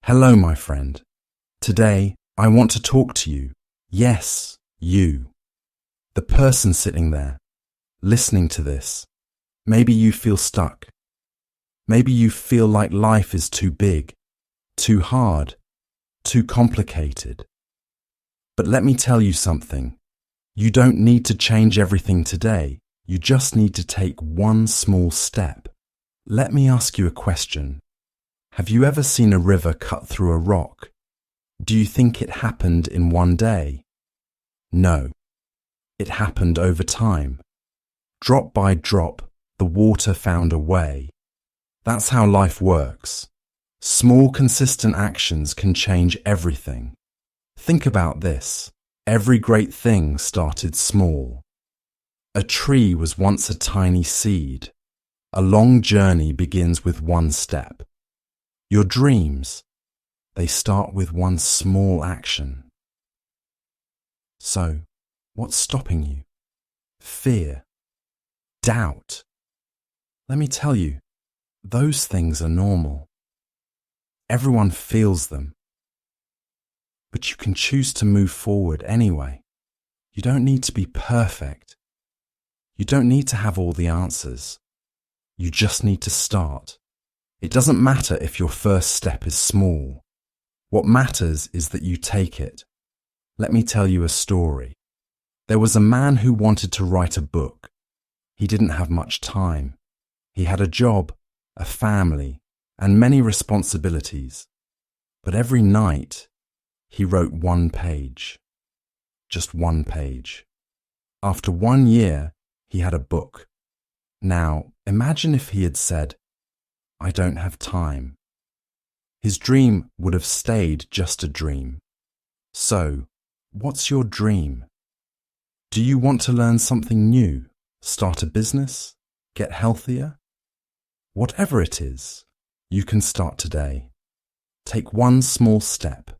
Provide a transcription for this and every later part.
Hello, my friend. Today, I want to talk to you. Yes, you. The person sitting there, listening to this. Maybe you feel stuck. Maybe you feel like life is too big, too hard, too complicated. But let me tell you something. You don't need to change everything today. You just need to take one small step. Let me ask you a question. Have you ever seen a river cut through a rock? Do you think it happened in one day? No. It happened over time. Drop by drop, the water found a way. That's how life works. Small, consistent actions can change everything. Think about this. Every great thing started small. A tree was once a tiny seed. A long journey begins with one step. Your dreams, they start with one small action. So, what's stopping you? Fear, doubt. Let me tell you, those things are normal. Everyone feels them. But you can choose to move forward anyway. You don't need to be perfect. You don't need to have all the answers. You just need to start. It doesn't matter if your first step is small. What matters is that you take it. Let me tell you a story. There was a man who wanted to write a book. He didn't have much time. He had a job, a family, and many responsibilities. But every night, he wrote one page. Just one page. After 1 year, he had a book. Now, imagine if he had said, I don't have time. His dream would have stayed just a dream. So, what's your dream? Do you want to learn something new? Start a business? Get healthier? Whatever it is, you can start today. Take one small step.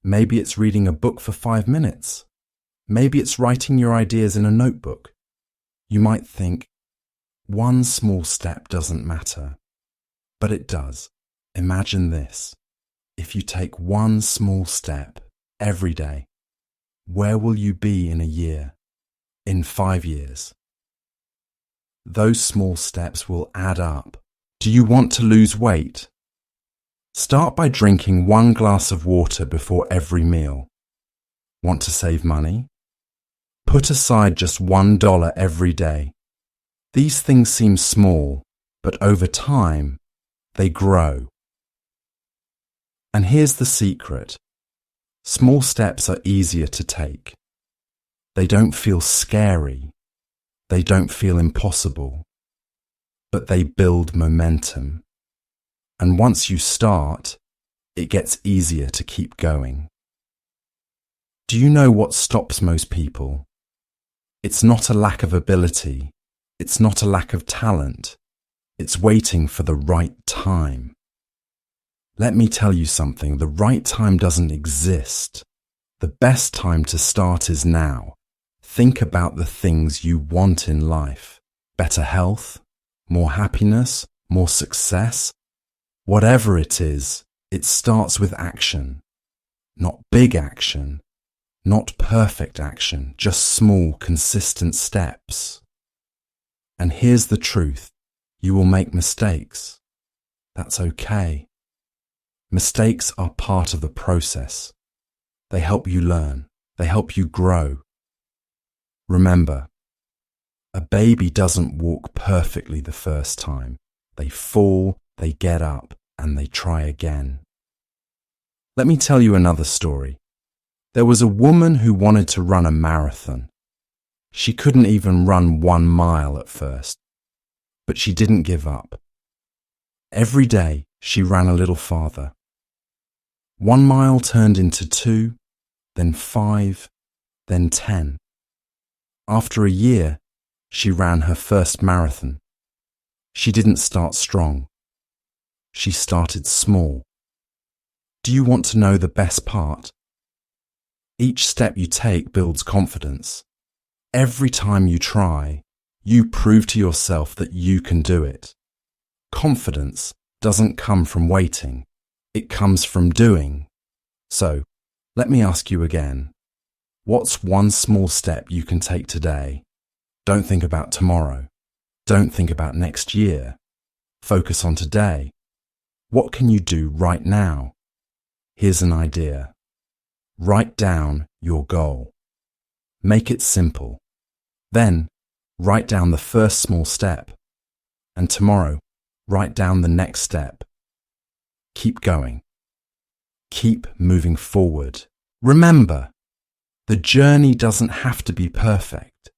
Maybe it's reading a book for 5 minutes. Maybe it's writing your ideas in a notebook. You might think, one small step doesn't matter. But it does. Imagine this. If you take one small step every day, where will you be in a year? In 5 years? Those small steps will add up. Do you want to lose weight? Start by drinking 1 glass of water before every meal. Want to save money? Put aside just $1 every day. These things seem small, but over time, they grow. And here's the secret. Small steps are easier to take. They don't feel scary. They don't feel impossible. But they build momentum. And once you start, it gets easier to keep going. Do you know what stops most people? It's not a lack of ability. It's not a lack of talent. It's waiting for the right time. Let me tell you something. The right time doesn't exist. The best time to start is now. Think about the things you want in life. Better health, more happiness, more success. Whatever it is, it starts with action. Not big action, not perfect action, just small, consistent steps. And here's the truth. You will make mistakes. That's okay. Mistakes are part of the process. They help you learn. They help you grow. Remember, a baby doesn't walk perfectly the first time. They fall, they get up, and they try again. Let me tell you another story. There was a woman who wanted to run a marathon. She couldn't even run 1 mile at first. But she didn't give up. Every day, she ran a little farther. 1 mile turned into 2, then 5, then 10. After a year, she ran her first marathon. She didn't start strong. She started small. Do you want to know the best part? Each step you take builds confidence. Every time you try, you prove to yourself that you can do it. Confidence doesn't come from waiting. It comes from doing. So, let me ask you again. What's one small step you can take today? Don't think about tomorrow. Don't think about next year. Focus on today. What can you do right now? Here's an idea. Write down your goal. Make it simple. Then, write down the first small step. And tomorrow, write down the next step. Keep going. Keep moving forward. Remember, the journey doesn't have to be perfect.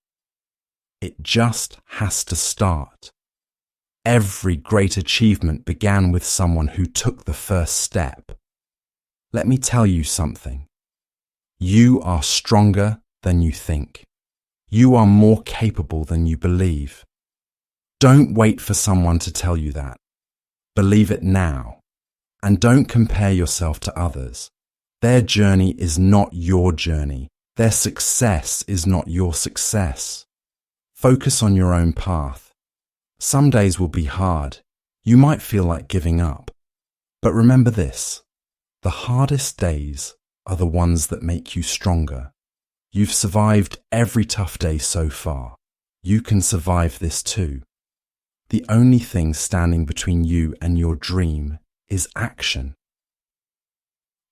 It just has to start. Every great achievement began with someone who took the first step. Let me tell you something. You are stronger than you think. You are more capable than you believe. Don't wait for someone to tell you that. Believe it now. And don't compare yourself to others. Their journey is not your journey. Their success is not your success. Focus on your own path. Some days will be hard. You might feel like giving up. But remember this. The hardest days are the ones that make you stronger. You've survived every tough day so far. You can survive this too. The only thing standing between you and your dream is action.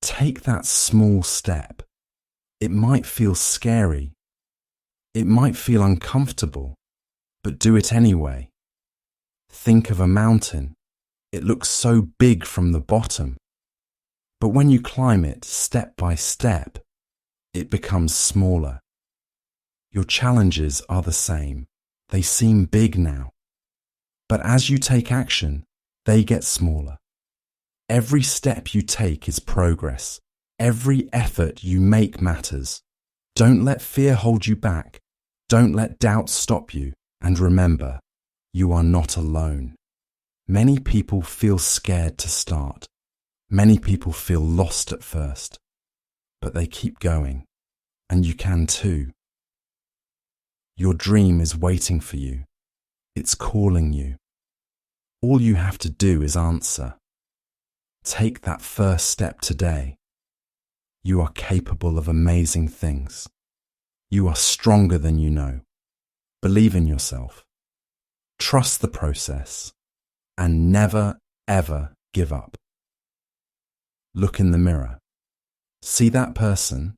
Take that small step. It might feel scary. It might feel uncomfortable, but do it anyway. Think of a mountain. It looks so big from the bottom. But when you climb it step by step, it becomes smaller. Your challenges are the same. They seem big now. But as you take action, they get smaller. Every step you take is progress. Every effort you make matters. Don't let fear hold you back. Don't let doubt stop you. And remember, you are not alone. Many people feel scared to start. Many people feel lost at first. But they keep going. And you can too. Your dream is waiting for you. It's calling you. All you have to do is answer. Take that first step today. You are capable of amazing things. You are stronger than you know. Believe in yourself. Trust the process. And never, ever give up. Look in the mirror. See that person?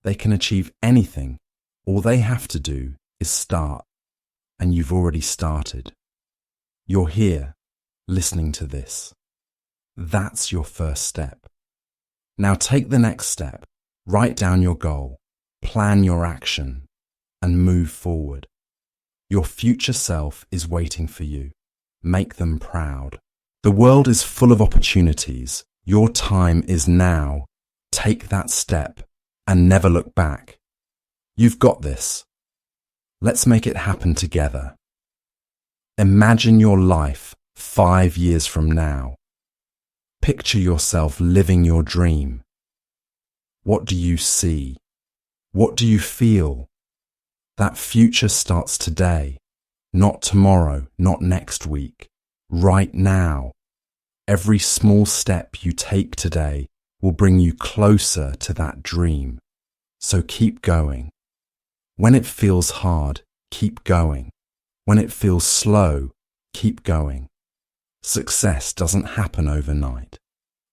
They can achieve anything. All they have to do is start. And you've already started. You're here, listening to this. That's your first step. Now take the next step. Write down your goal. Plan your action. And move forward. Your future self is waiting for you. Make them proud. The world is full of opportunities. Your time is now. Take that step and never look back. You've got this. Let's make it happen together. Imagine your life 5 years from now. Picture yourself living your dream. What do you see? What do you feel? That future starts today, not tomorrow, not next week, right now. Every small step you take today will bring you closer to that dream. So keep going. When it feels hard, keep going. When it feels slow, keep going. Success doesn't happen overnight.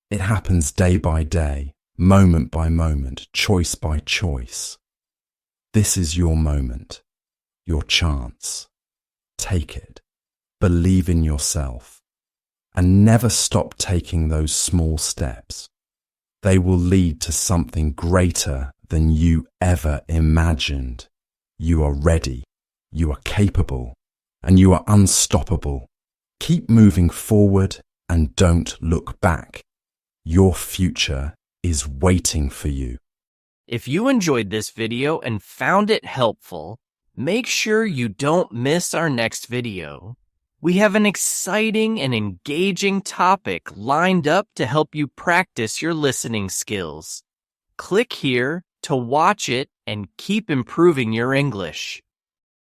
It happens day by day, moment by moment, choice by choice. This is your moment, your chance. Take it. Believe in yourself. And never stop taking those small steps. They will lead to something greater than you ever imagined. You are ready. You are capable. And you are unstoppable. Keep moving forward and don't look back. Your future is waiting for you. If you enjoyed this video and found it helpful, make sure you don't miss our next video. We have an exciting and engaging topic lined up to help you practice your listening skills. Click here to watch it and keep improving your English.